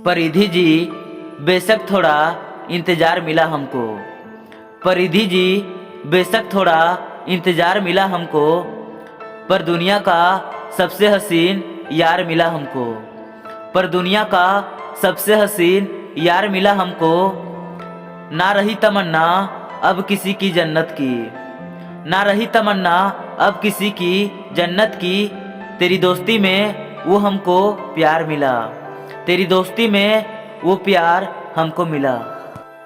परिधि जी, बेशक थोड़ा इंतज़ार मिला हमको। परिधि जी, बेशक थोड़ा इंतज़ार मिला हमको, पर दुनिया का सबसे हसीन यार मिला हमको। पर दुनिया का सबसे हसीन यार मिला हमको। ना रही तमन्ना अब किसी की जन्नत की, ना रही तमन्ना अब किसी की जन्नत की। तेरी दोस्ती में वो हमको प्यार मिला, तेरी दोस्ती में वो प्यार हमको मिला।